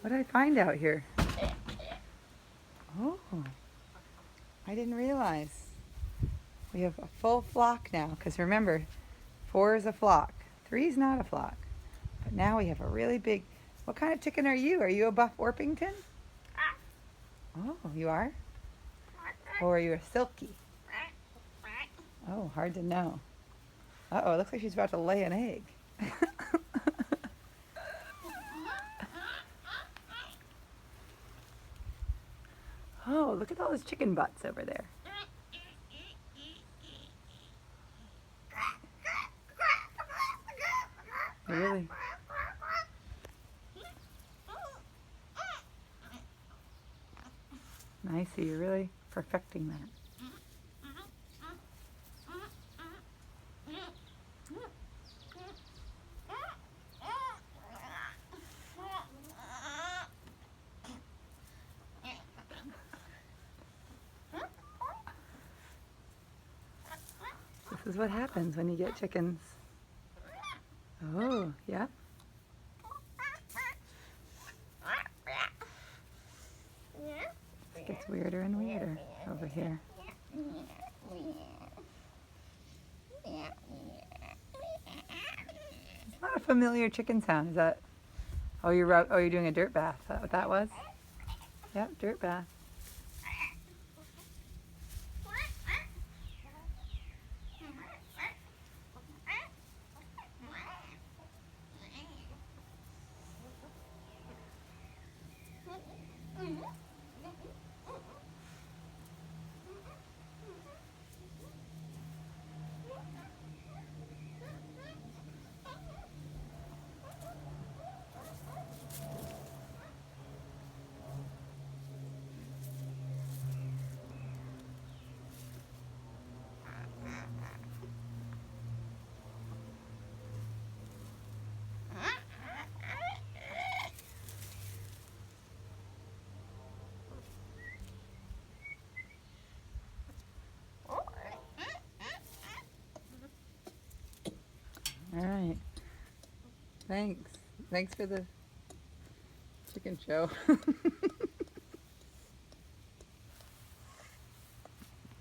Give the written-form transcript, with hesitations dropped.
What did I find out here? Oh, I didn't realize. We have a full flock now, because remember, 4 is a flock. 3 is not a flock. But now we have a really big... What kind of chicken are you? Are you a Buff Orpington? Oh, you are? Or are you a Silky? Oh, hard to know. Uh-oh, it looks like she's about to lay an egg. Oh, look at all those chicken butts over there. Really? Nice, so you're really perfecting that. This is what happens when you get chickens. Oh, yeah. It gets weirder and weirder over here. It's not a familiar chicken sound, is that? Oh, you're doing a dirt bath. Is that what that was? Yep, dirt bath. All right. Thanks. Thanks for the chicken show.